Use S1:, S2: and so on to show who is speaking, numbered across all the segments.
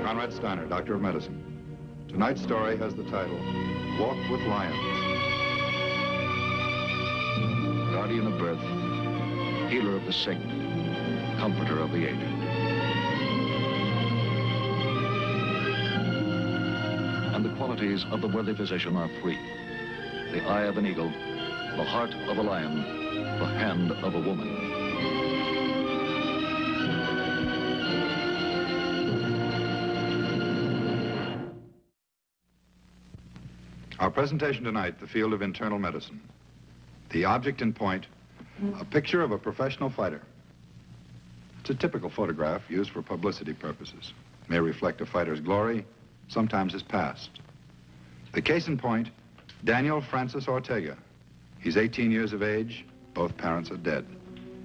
S1: Konrad Styner, Doctor of Medicine. Tonight's story has the title, Walk with Lions.
S2: Guardian of birth, healer of the sick, comforter of the aged. And the qualities of the worthy physician are three: the eye of an eagle, the heart of a lion, the hand of a woman.
S1: Our presentation tonight, the field of internal medicine. The object in point, a picture of a professional fighter. It's a typical photograph used for publicity purposes. May reflect a fighter's glory, sometimes his past. The case in point, Daniel Francis Ortega. He's 18 years of age. Both parents are dead.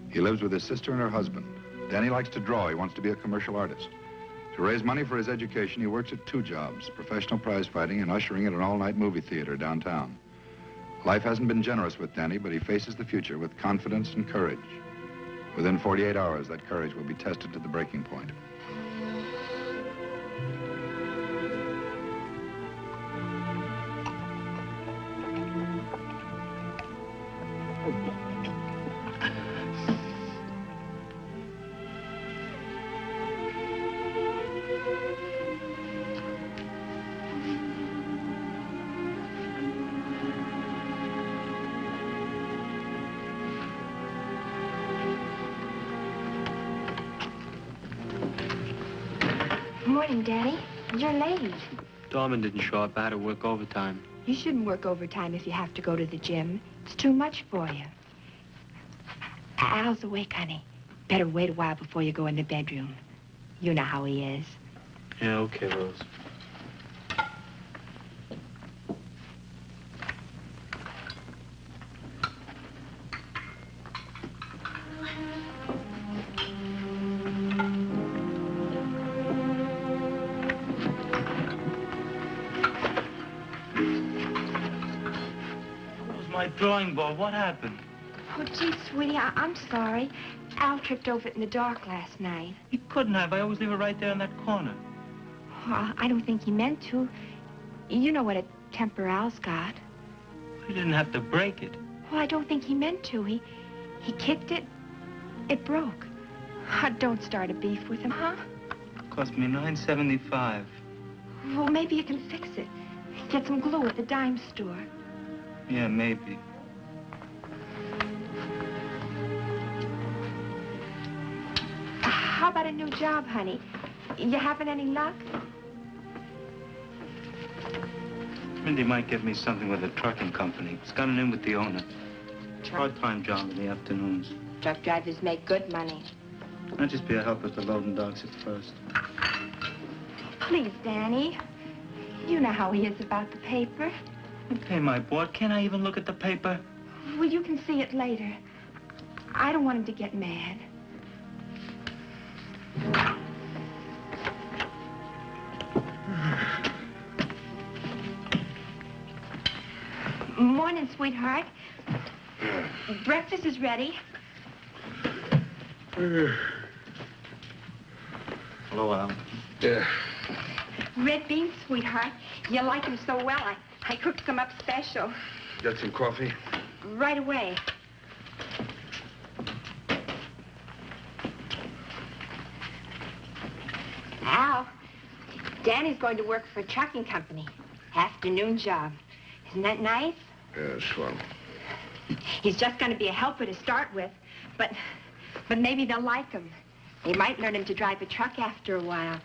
S1: He lives with his sister and her husband. Danny likes to draw. He wants to be a commercial artist. To raise money for his education, he works at two jobs, professional prize fighting and ushering at an all-night movie theater downtown. Life hasn't been generous with Danny, but he faces the future with confidence and courage. Within 48 hours, that courage will be tested to the breaking point.
S3: Morning, Daddy. You're late.
S4: Dorman didn't show up. I had to work overtime.
S3: You shouldn't work overtime if you have to go to the gym. It's too much for you. Al's awake, honey. Better wait a while before you go in the bedroom. You know how he is.
S4: Yeah, okay, Rose. Drawing board, what happened?
S3: Oh, gee, sweetie, I'm sorry. Al tripped over it in the dark last night.
S4: He couldn't have. I always leave it right there in that corner.
S3: Well, I don't think he meant to. You know what a temper Al's got.
S4: He didn't have to break it.
S3: Well, I don't think he meant to. He kicked it. It broke. Don't start a beef with him, huh?
S4: Cost me $9.75.
S3: Well, maybe you can fix it. Get some glue at the dime store.
S4: Yeah, maybe.
S3: How about a new job, honey? You having any luck?
S4: Mindy might give me something with a trucking company. It's got an in with the owner. Part-time job in the afternoons.
S3: Truck drivers make good money.
S4: I'll just be a helper at the loading docks at first.
S3: Please, Danny. You know how he is about the paper.
S4: I pay my board. Can't I even look at the paper?
S3: Well, you can see it later. I don't want him to get mad. Morning, sweetheart. Breakfast is ready.
S4: Hello, Al.
S1: Yeah.
S3: Red beans, sweetheart. You like them so well, I cooked them up special.
S1: Got some coffee?
S3: Right away. Al, Danny's going to work for a trucking company. Afternoon job. Isn't that nice?
S1: Yeah, swell.
S3: He's just going to be a helper to start with, but maybe they'll like him. They might learn him to drive a truck after a while.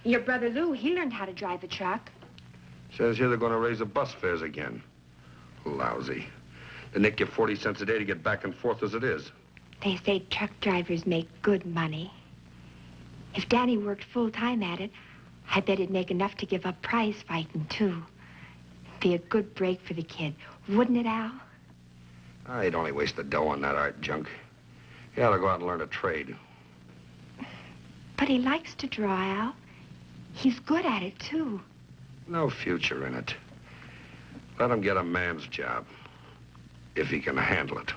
S3: Your brother Lou, he learned how to drive a truck.
S5: Says here they're going to raise the bus fares again. Lousy. They nick you 40 cents a day to get back and forth as it is.
S3: They say truck drivers make good money. If Danny worked full-time at it, I bet he'd make enough to give up prize fighting, too. Be a good break for the kid, wouldn't it, Al?
S5: He'd only waste the dough on that art junk. He ought to go out and learn a trade.
S3: But he likes to draw, Al. He's good at it, too.
S5: No future in it. Let him get a man's job, if he can handle it.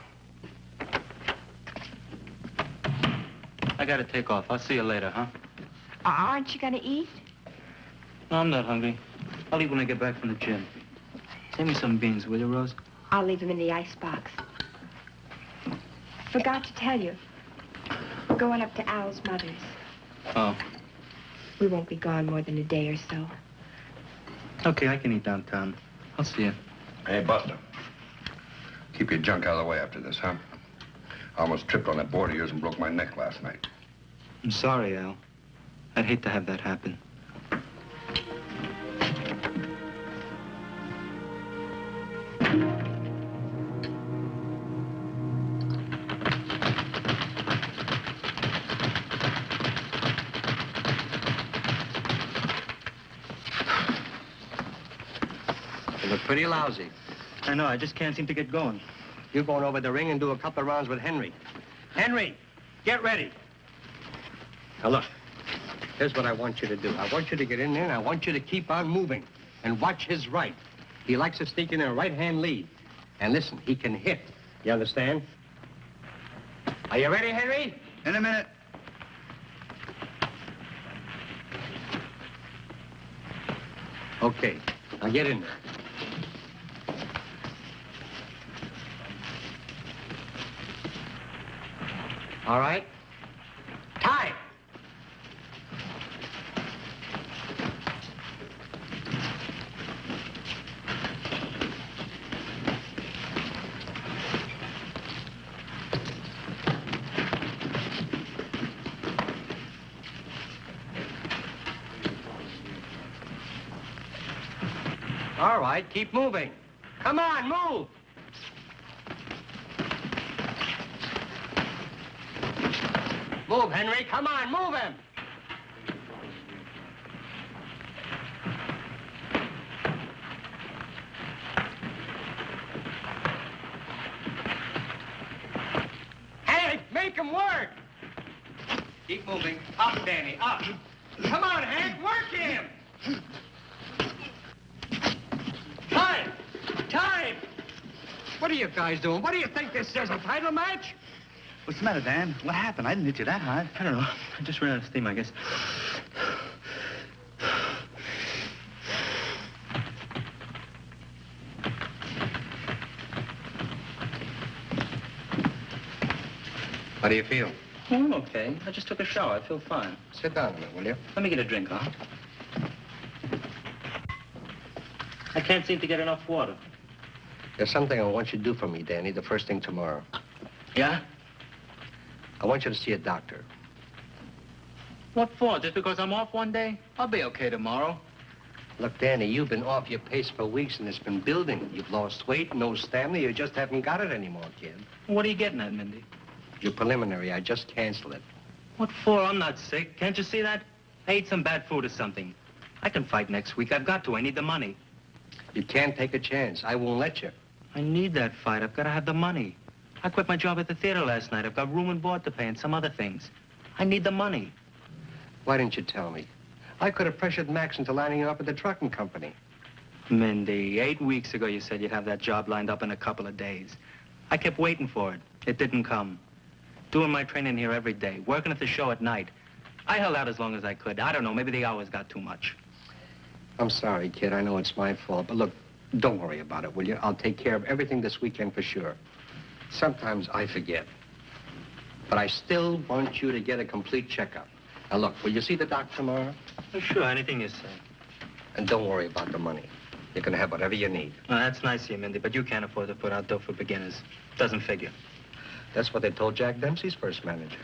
S4: I gotta take off. I'll see you later, huh?
S3: Aren't you gonna eat?
S4: No, I'm not hungry. I'll eat when I get back from the gym. Save me some beans, will you, Rose?
S3: I'll leave them in the icebox. Forgot to tell you. We're going up to Al's mother's.
S4: Oh.
S3: We won't be gone more than a day or so.
S4: Okay, I can eat downtown. I'll see you.
S5: Hey, Buster. Keep your junk out of the way after this, huh? I almost tripped on that board of yours and broke my neck last night.
S4: I'm sorry, Al. I'd hate to have that happen.
S6: You look pretty lousy.
S4: I know, I just can't seem to get going.
S6: You're going over the ring and do a couple of rounds with Henry. Henry, get ready. Now look, here's what I want you to do. I want you to get in there and I want you to keep on moving and watch his right. He likes to sneak in a right-hand lead. And listen, he can hit. You understand? Are you ready, Henry?
S7: In a minute.
S6: Okay, now get in there. All right. Time. All right, keep moving. Come on, move. Move, Henry. Come on, move him. Hey, make him work. Keep moving. Up, Danny, up. Come on, Hank, work him. Time! Time! What are you guys doing? What do you think this is, a title match?
S7: What's the matter, Dan? What happened? I didn't hit you that hard.
S4: I don't know. I just ran out of steam, I guess.
S6: How do you feel?
S4: Oh, I'm okay. I just took a shower. I feel fine.
S6: Sit down a minute, will you?
S4: Let me get a drink, huh? I can't seem to get enough water.
S6: There's something I want you to do for me, Danny, the first thing tomorrow.
S4: Yeah?
S6: I want you to see a doctor.
S4: What for? Just because I'm off one day? I'll be okay tomorrow.
S6: Look, Danny, you've been off your pace for weeks and it's been building. You've lost weight, no stamina, you just haven't got it anymore, kid.
S4: What are you getting at, Mindy?
S6: Your preliminary, I just canceled it.
S4: What for? I'm not sick. Can't you see that? I ate some bad food or something. I can fight next week. I've got to. I need the money.
S6: You can't take a chance. I won't let you.
S4: I need that fight. I've got to have the money. I quit my job at the theater last night. I've got room and board to pay and some other things. I need the money.
S6: Why didn't you tell me? I could have pressured Max into lining you up at the trucking company.
S4: Mindy, 8 weeks ago you said you'd have that job lined up in a couple of days. I kept waiting for it. It didn't come. Doing my training here every day, working at the show at night. I held out as long as I could. I don't know, maybe the hours got too much.
S6: I'm sorry, kid. I know it's my fault. But look, don't worry about it, will you? I'll take care of everything this weekend for sure. Sometimes I forget. But I still want you to get a complete checkup. Now, look, will you see the doctor tomorrow?
S4: Oh, sure, anything you say.
S6: And don't worry about the money. You can have whatever you need.
S4: Well, that's nice of you, Mindy, but you can't afford to put out dough for beginners. Doesn't figure.
S6: That's what they told Jack Dempsey's first manager.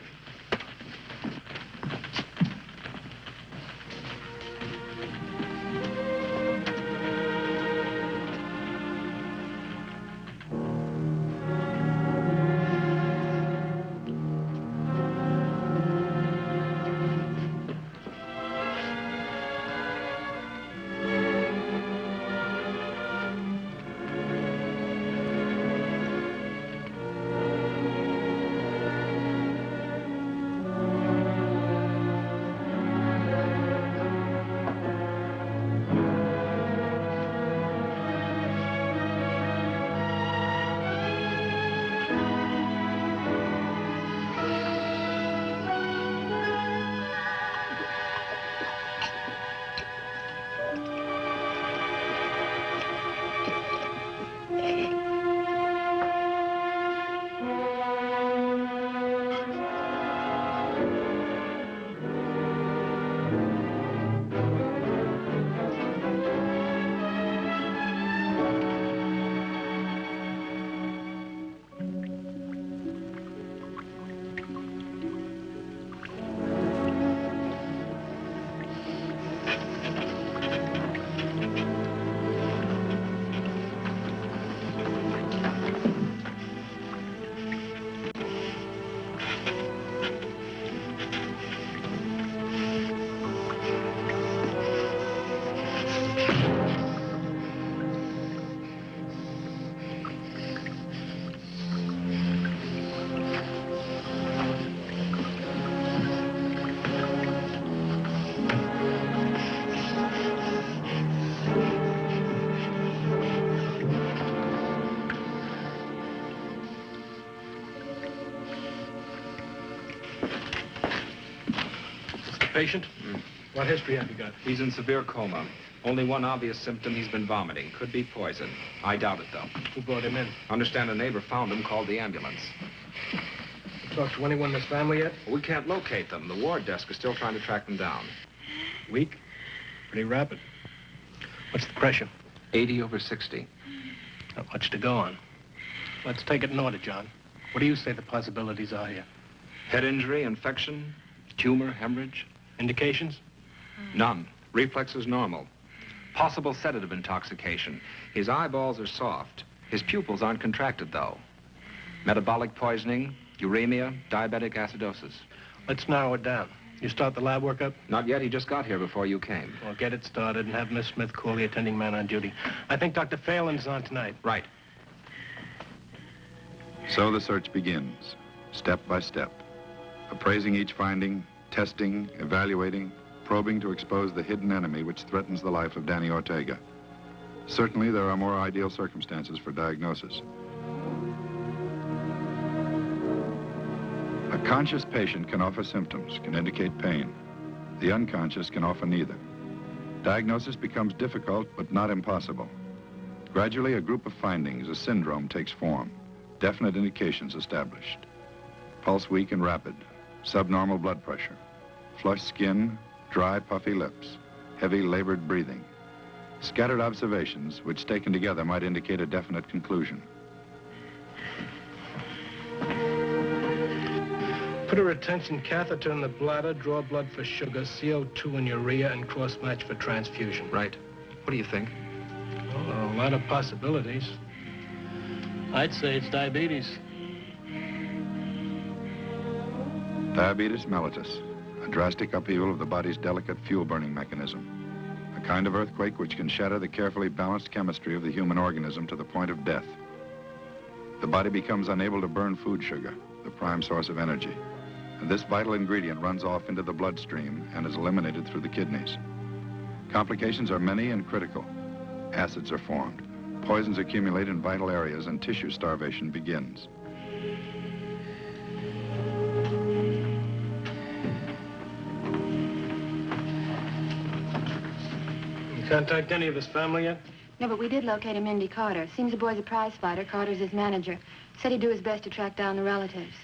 S8: Patient? What history have you got?
S9: He's in severe coma. Only one obvious symptom, he's been vomiting. Could be poison. I doubt it, though.
S8: Who brought him in?
S9: Understand a neighbor found him, called the ambulance.
S8: You talked to anyone in his family yet?
S9: We can't locate them. The ward desk is still trying to track them down.
S8: Weak? Pretty rapid. What's the pressure?
S9: 80/60.
S8: Not much to go on. Let's take it in order, John. What do you say the possibilities are here?
S9: Head injury, infection, tumor, hemorrhage.
S8: Indications?
S9: None. Reflexes normal. Possible sedative intoxication. His eyeballs are soft. His pupils aren't contracted, though. Metabolic poisoning, uremia, diabetic acidosis.
S8: Let's narrow it down. You start the lab workup?
S9: Not yet. He just got here before you came.
S8: Well, get it started and have Miss Smith call the attending man on duty. I think Dr. Phelan's on tonight.
S9: Right.
S1: So the search begins, step by step, appraising each finding, testing, evaluating, probing to expose the hidden enemy which threatens the life of Danny Ortega. Certainly, there are more ideal circumstances for diagnosis. A conscious patient can offer symptoms, can indicate pain. The unconscious can offer neither. Diagnosis becomes difficult, but not impossible. Gradually, a group of findings, a syndrome, takes form. Definite indications established. Pulse weak and rapid, subnormal blood pressure, flushed skin, dry, puffy lips, heavy, labored breathing. Scattered observations, which taken together might indicate a definite conclusion.
S8: Put a retention catheter in the bladder, draw blood for sugar, CO2 and urea, and cross-match for transfusion.
S9: Right. What do you think?
S8: Oh, a lot of possibilities. I'd say it's diabetes.
S1: Diabetes mellitus, a drastic upheaval of the body's delicate fuel-burning mechanism. A kind of earthquake which can shatter the carefully balanced chemistry of the human organism to the point of death. The body becomes unable to burn food sugar, the prime source of energy. And this vital ingredient runs off into the bloodstream and is eliminated through the kidneys. Complications are many and critical. Acids are formed. Poisons accumulate in vital areas and tissue starvation begins.
S8: You contact any of his family yet?
S10: No, but we did locate him, Indy Carter. Seems the boy's a prize fighter. Carter's his manager. Said he'd do his best to track down the relatives.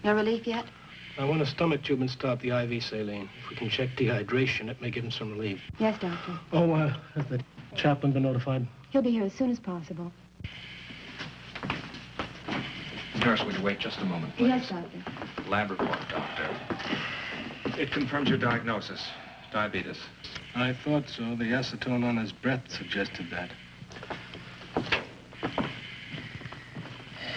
S10: No relief yet?
S8: I want a stomach tube and start the IV saline. If we can check dehydration, it may give him some relief.
S10: Yes, Doctor.
S8: Oh, has the chaplain been notified?
S10: He'll be here as soon as possible.
S9: Nurse, will you wait just a moment, please?
S10: Yes, Doctor.
S9: Lab report, Doctor. It confirms your diagnosis. Diabetes.
S8: I thought so. The acetone on his breath suggested that.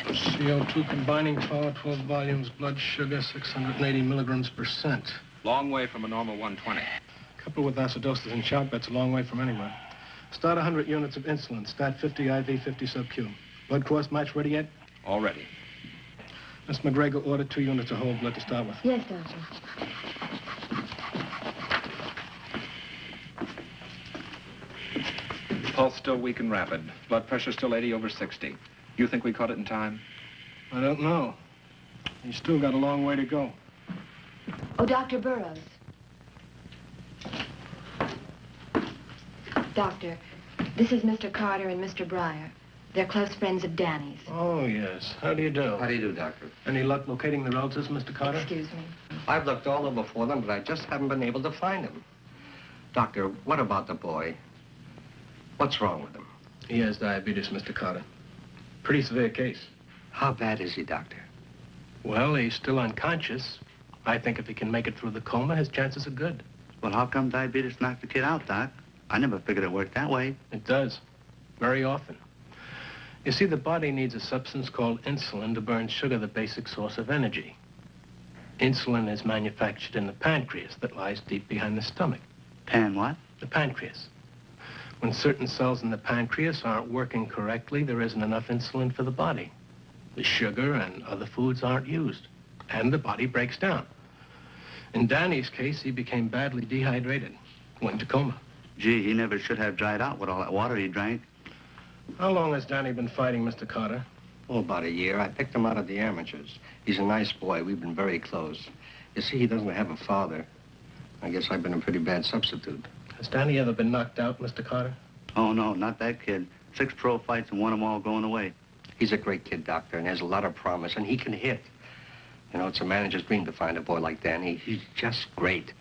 S8: CO2 combining power, 12 volumes, blood sugar, 680 milligrams %.
S9: Long way from a normal 120.
S8: Couple with acidosis and shock, that's a long way from anywhere. Start 100 units of insulin. Stat 50 IV, 50 sub-Q. Blood cross match ready yet?
S9: All ready.
S8: Miss McGregor ordered 2 units of whole blood to start with.
S10: Yes, Doctor.
S9: Pulse still weak and rapid. Blood pressure still 80/60. You think we caught it in time?
S8: I don't know. He's still got a long way to go.
S10: Oh, Dr. Burroughs. Doctor, this is Mr. Carter and Mr. Breyer. They're close friends of Danny's.
S8: Oh, yes. How do you do?
S6: How do you do, Doctor?
S8: Any luck locating the relatives, Mr. Carter?
S10: Excuse me.
S6: I've looked all over for them, but I just haven't been able to find them. Doctor, what about the boy? What's wrong with him?
S8: He has diabetes, Mr. Carter. Pretty severe case.
S6: How bad is he, Doctor?
S8: Well, he's still unconscious. I think if he can make it through the coma, his chances are good.
S7: Well, how come diabetes knocked the kid out, Doc? I never figured it worked that way.
S8: It does. Very often. You see, the body needs a substance called insulin to burn sugar, the basic source of energy. Insulin is manufactured in the pancreas that lies deep behind the stomach.
S7: What?
S8: The pancreas. When certain cells in the pancreas aren't working correctly, there isn't enough insulin for the body. The sugar and other foods aren't used, and the body breaks down. In Danny's case, he became badly dehydrated, went to coma.
S7: Gee, he never should have dried out with all that water he drank.
S8: How long has Danny been fighting, Mr. Carter?
S6: Oh, about a year. I picked him out of the amateurs. He's a nice boy. We've been very close. You see, he doesn't have a father. I guess I've been a pretty bad substitute.
S8: Has Danny ever been knocked out, Mr. Carter?
S7: Oh, no, not that kid. 6 pro fights and won them all going away.
S6: He's a great kid, Doctor, and has a lot of promise, and he can hit. You know, it's a manager's dream to find a boy like Danny. He's just great.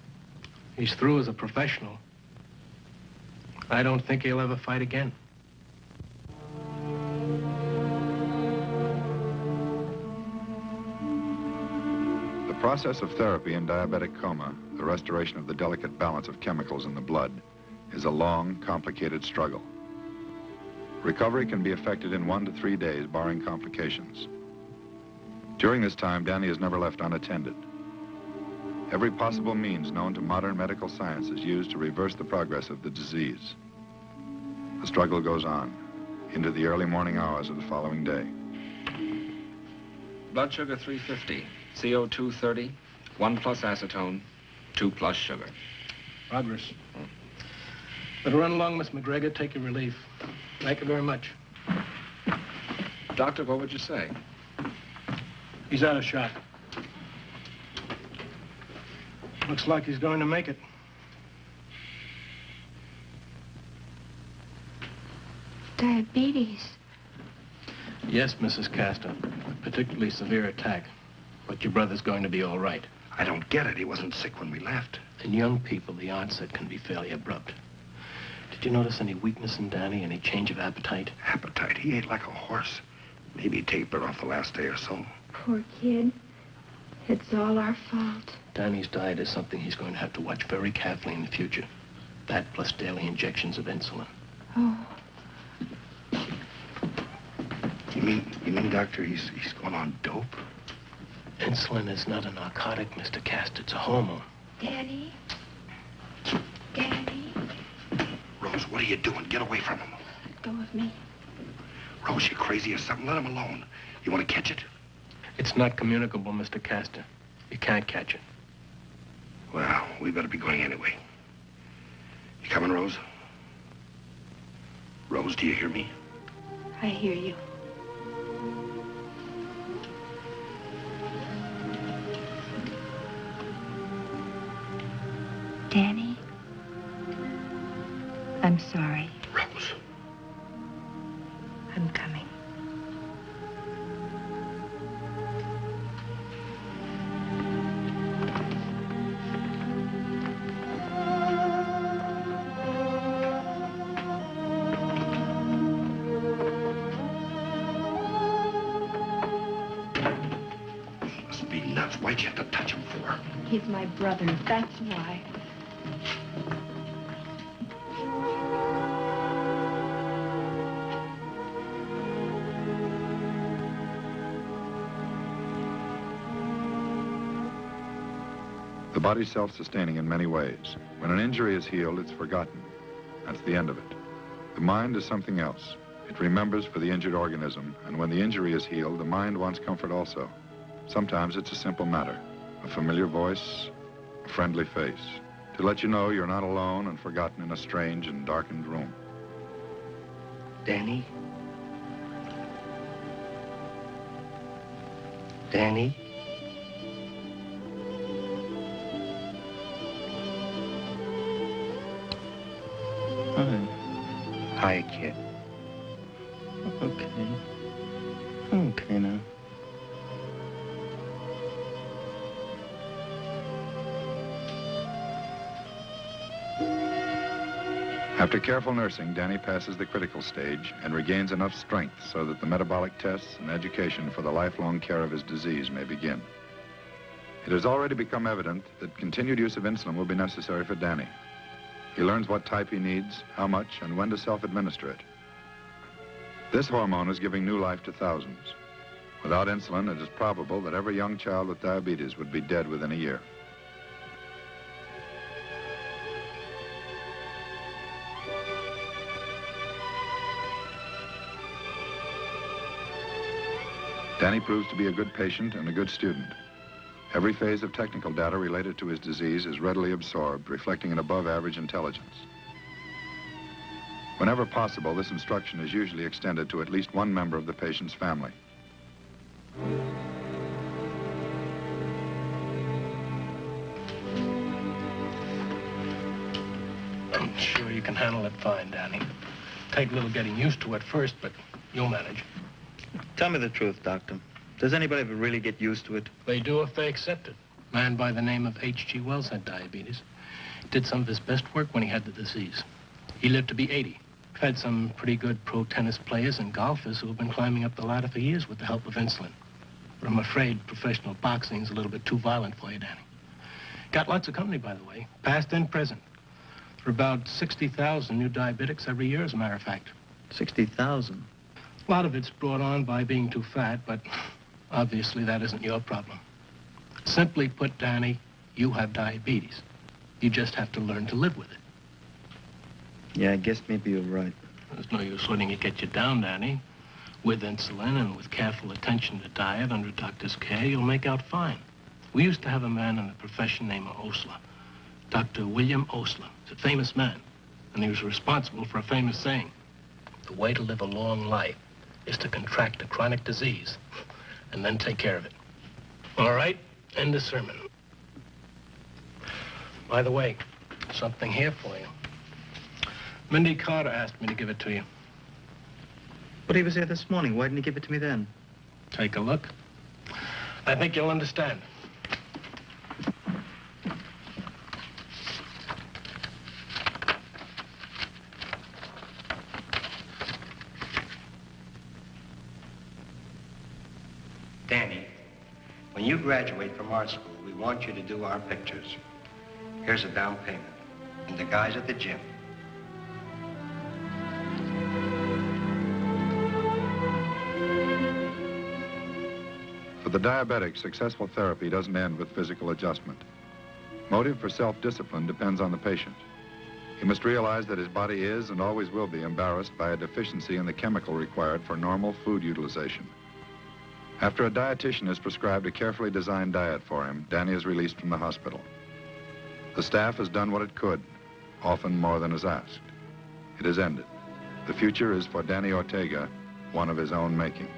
S8: He's through as a professional. I don't think he'll ever fight again.
S1: The process of therapy in diabetic coma, the restoration of the delicate balance of chemicals in the blood, is a long, complicated struggle. Recovery can be effected in 1 to 3 days, barring complications. During this time, Danny is never left unattended. Every possible means known to modern medical science is used to reverse the progress of the disease. The struggle goes on into the early morning hours of the following day.
S9: Blood sugar 350, CO2 30, 1 plus acetone, 2 plus sugar.
S8: Progress. Better run along, Miss McGregor. Take your relief. Thank you very much.
S9: Doctor, what would you say?
S8: He's out of shot. Looks like he's going to make it.
S3: Diabetes.
S8: Yes, Mrs. Castor. A particularly severe attack. But your brother's going to be all right.
S5: I don't get it. He wasn't sick when we left.
S8: In young people, the onset can be fairly abrupt. Did you notice any weakness in Danny? Any change of appetite?
S5: Appetite? He ate like a horse. Maybe tapered off the last day or so.
S3: Poor kid. It's all our fault.
S8: Danny's diet is something he's going to have to watch very carefully in the future. That plus daily injections of insulin.
S3: Oh.
S5: You mean, Doctor, he's going on dope?
S8: Insulin is not a narcotic, Mr. Cast. It's a hormone.
S3: Danny? Danny?
S5: Rose, what are you doing? Get away from him.
S3: Let go of me.
S5: Rose, you crazy or something? Let him alone. You want to catch it?
S8: It's not communicable, Mr. Castor. You can't catch it.
S5: Well, we better be going anyway. You coming, Rose? Rose, do you hear me?
S3: I hear you. Danny? I'm sorry.
S5: Rose.
S3: I'm coming.
S5: Must be nuts. Why'd you have to touch him for?
S3: He's my brother. That's why.
S1: The body's self-sustaining in many ways. When an injury is healed, it's forgotten. That's the end of it. The mind is something else. It remembers for the injured organism, and when the injury is healed, the mind wants comfort also. Sometimes it's a simple matter. A familiar voice, a friendly face, to let you know you're not alone and forgotten in a strange and darkened room.
S6: Danny? Danny? Hi, kid.
S7: Okay. I'm okay now.
S1: After careful nursing, Danny passes the critical stage and regains enough strength so that the metabolic tests and education for the lifelong care of his disease may begin. It has already become evident that continued use of insulin will be necessary for Danny. He learns what type he needs, how much, and when to self-administer it. This hormone is giving new life to thousands. Without insulin, it is probable that every young child with diabetes would be dead within a year. Danny proves to be a good patient and a good student. Every phase of technical data related to his disease is readily absorbed, reflecting an above-average intelligence. Whenever possible, this instruction is usually extended to at least one member of the patient's family.
S8: Sure, you can handle it fine, Danny. Take a little getting used to at first, but you'll manage.
S7: Tell me the truth, Doctor. Does anybody ever really get used to it?
S8: They do if they accept it. A man by the name of H.G. Wells had diabetes. Did some of his best work when he had the disease. He lived to be 80. Had some pretty good pro tennis players and golfers who have been climbing up the ladder for years with the help of insulin. But I'm afraid professional boxing's a little bit too violent for you, Danny. Got lots of company, by the way, past and present. There are about 60,000 new diabetics every year, as a matter of fact.
S7: 60,000?
S8: A lot of it's brought on by being too fat, but obviously that isn't your problem. Simply put, Danny, you have diabetes. You just have to learn to live with it.
S7: Yeah, I guess maybe you're right.
S8: There's no use letting it get you down, Danny. With insulin and with careful attention to diet under doctor's care, you'll make out fine. We used to have a man in the profession named Osler, Dr. William Osler. He's a famous man, and he was responsible for a famous saying. The way to live a long life is to contract a chronic disease and then take care of it. All right, end the sermon. By the way, something here for you. Mindy Carter asked me to give it to you.
S7: But he was here this morning. Why didn't he give it to me then?
S8: Take a look. I think you'll understand.
S6: Danny, when you graduate from art school, we want you to do our pictures. Here's a down payment. And the guys at the gym.
S1: For the diabetic, successful therapy doesn't end with physical adjustment. Motive for self-discipline depends on the patient. He must realize that his body is and always will be embarrassed by a deficiency in the chemical required for normal food utilization. After a dietitian has prescribed a carefully designed diet for him, Danny is released from the hospital. The staff has done what it could, often more than is asked. It has ended. The future is for Danny Ortega, one of his own making.